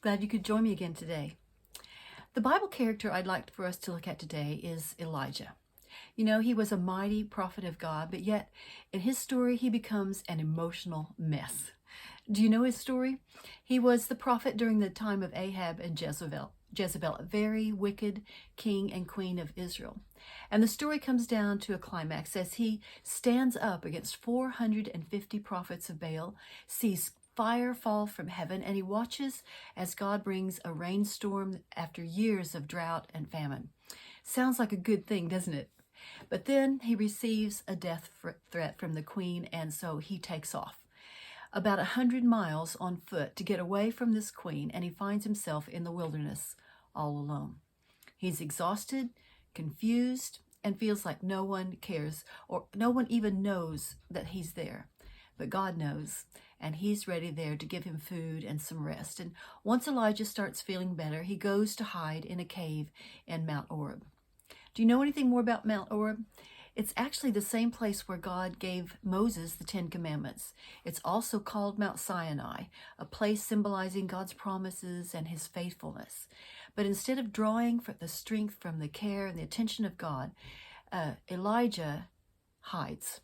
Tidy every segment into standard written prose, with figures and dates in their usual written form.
Glad you could join me again today. The Bible character I'd like for us to look at today is Elijah. You know, he was a mighty prophet of God, but yet in his story, he becomes an emotional mess. Do you know his story? He was the prophet during the time of Ahab and Jezebel, a very wicked king and queen of Israel. And the story comes down to a climax as he stands up against 450 prophets of Baal, sees fire fall from heaven, and he watches as God brings a rainstorm after years of drought and famine. Sounds like a good thing, doesn't it? But then he receives a death threat from the queen, and so he takes off about 100 miles on foot to get away from this queen, and he finds himself in the wilderness all alone. He's exhausted, confused, and feels like no one cares or no one even knows that he's there. But God knows, and he's ready there to give him food and some rest. And once Elijah starts feeling better, he goes to hide in a cave in Mount Oreb. Do you know anything more about Mount Oreb? It's actually the same place where God gave Moses the Ten Commandments. It's also called Mount Sinai, a place symbolizing God's promises and his faithfulness. But instead of drawing the strength from the care and the attention of God, Elijah hides.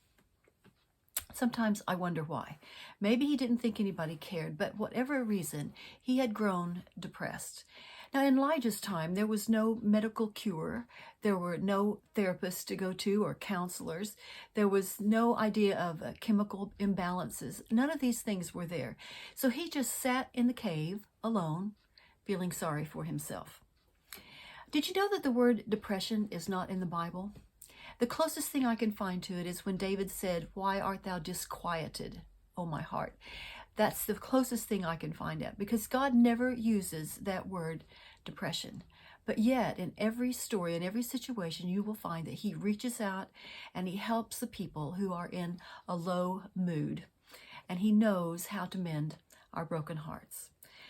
Sometimes I wonder why. Maybe he didn't think anybody cared, but whatever reason, he had grown depressed. Now, in Elijah's time, there was no medical cure. There were no therapists to go to or counselors. There was no idea of chemical imbalances. None of these things were there. So he just sat in the cave alone, feeling sorry for himself. Did you know that the word depression is not in the Bible? The closest thing I can find to it is when David said, "Why art thou disquieted, O my heart?" That's the closest thing I can find out, because God never uses that word depression. But yet, in every story, in every situation, you will find that he reaches out and he helps the people who are in a low mood. And he knows how to mend our broken hearts.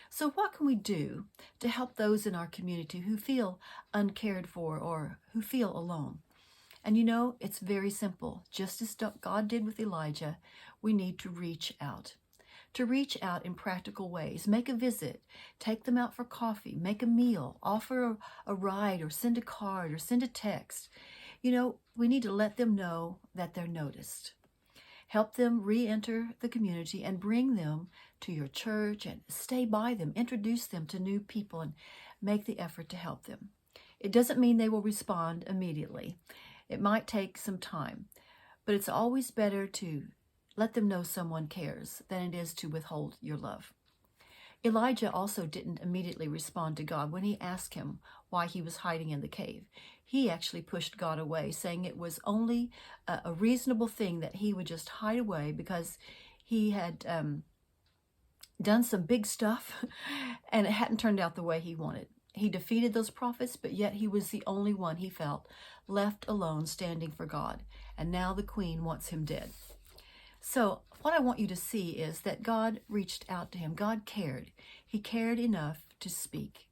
So what can we do to help those in our community who feel uncared for or who feel alone? And you know, it's very simple. Just as God did with Elijah, we need to reach out. To reach out in practical ways. Make a visit, take them out for coffee, make a meal, offer a ride, or send a card, or send a text. You know, we need to let them know that they're noticed. Help them re-enter the community and bring them to your church and stay by them. Introduce them to new people and make the effort to help them. It doesn't mean they will respond immediately. It might take some time, but it's always better to let them know someone cares than it is to withhold your love. Elijah also didn't immediately respond to God when he asked him why he was hiding in the cave. He actually pushed God away, saying it was only a reasonable thing that he would just hide away because he had done some big stuff and it hadn't turned out the way he wanted. He defeated those prophets, but yet he was the only one he felt left alone standing for God. And now the queen wants him dead. So what I want you to see is that God reached out to him. God cared. He cared enough to speak.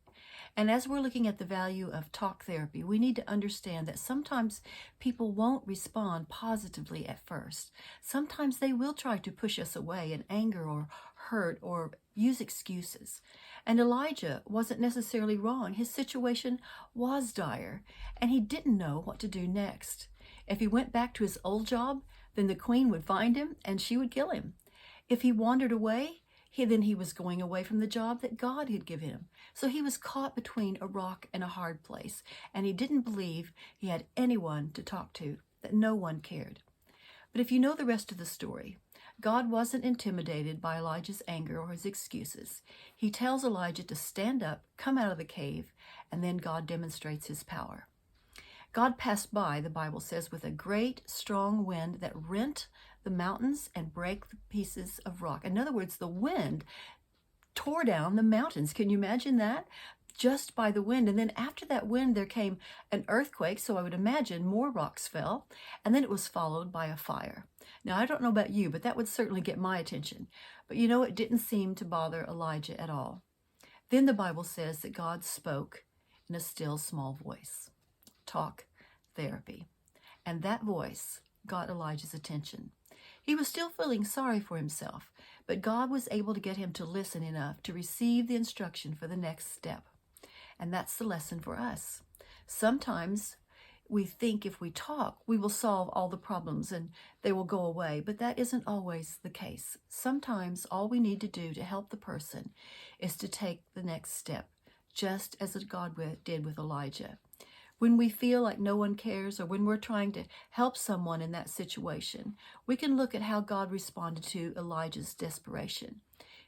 And as we're looking at the value of talk therapy, we need to understand that sometimes people won't respond positively at first. Sometimes they will try to push us away in anger or hurt or use excuses. And Elijah wasn't necessarily wrong. His situation was dire, and he didn't know what to do next. If he went back to his old job, then the queen would find him and she would kill him. If he wandered away, then he was going away from the job that God had given him. So he was caught between a rock and a hard place, and he didn't believe he had anyone to talk to, that no one cared. But if you know the rest of the story, God wasn't intimidated by Elijah's anger or his excuses. He tells Elijah to stand up, come out of the cave, and then God demonstrates his power. God passed by, the Bible says, with a great strong wind that rent the mountains and break the pieces of rock. In other words, the wind tore down the mountains. Can you imagine that? Just by the wind. And then after that wind, there came an earthquake. So I would imagine more rocks fell. And then it was followed by a fire. Now, I don't know about you, but that would certainly get my attention. But you know, it didn't seem to bother Elijah at all. Then the Bible says that God spoke in a still small voice. Talk therapy. And that voice got Elijah's attention. He was still feeling sorry for himself, but God was able to get him to listen enough to receive the instruction for the next step. And that's the lesson for us. Sometimes we think if we talk, we will solve all the problems and they will go away, but that isn't always the case. Sometimes all we need to do to help the person is to take the next step, just as God did with Elijah. When we feel like no one cares, or when we're trying to help someone in that situation, we can look at how God responded to Elijah's desperation.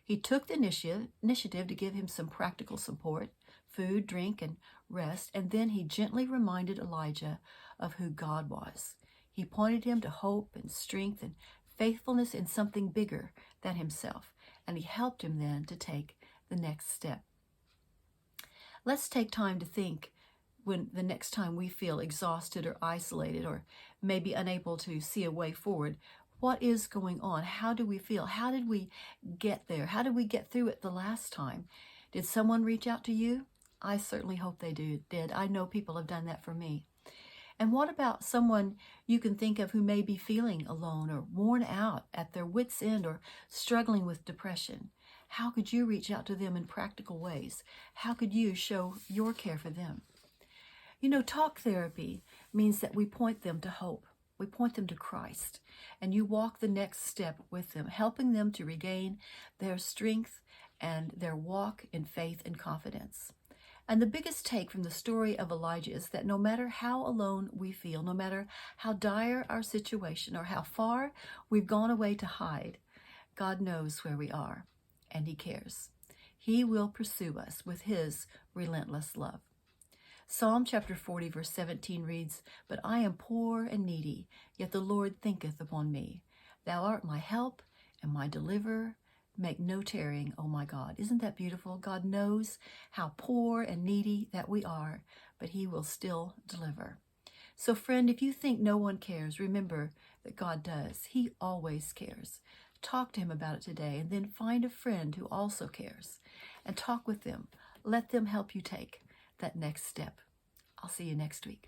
He took the initiative to give him some practical support, food, drink, and rest, and then he gently reminded Elijah of who God was. He pointed him to hope and strength and faithfulness in something bigger than himself, and he helped him then to take the next step. Let's take time to think when the next time we feel exhausted or isolated or maybe unable to see a way forward. What is going on? How do we feel? How did we get there? How did we get through it the last time? Did someone reach out to you? I certainly hope they did. I know people have done that for me. And what about someone you can think of who may be feeling alone or worn out at their wits' end or struggling with depression? How could you reach out to them in practical ways? How could you show your care for them? You know, talk therapy means that we point them to hope. We point them to Christ, and you walk the next step with them, helping them to regain their strength and their walk in faith and confidence. And the biggest take from the story of Elijah is that no matter how alone we feel, no matter how dire our situation or how far we've gone away to hide, God knows where we are, and He cares. He will pursue us with His relentless love. Psalm chapter 40, verse 17 reads, "But I am poor and needy, yet the Lord thinketh upon me. Thou art my help and my deliverer. Make no tarrying, O my God." Isn't that beautiful? God knows how poor and needy that we are, but He will still deliver. So friend, if you think no one cares, remember that God does. He always cares. Talk to Him about it today, and then find a friend who also cares and talk with them. Let them help you take that next step. I'll see you next week.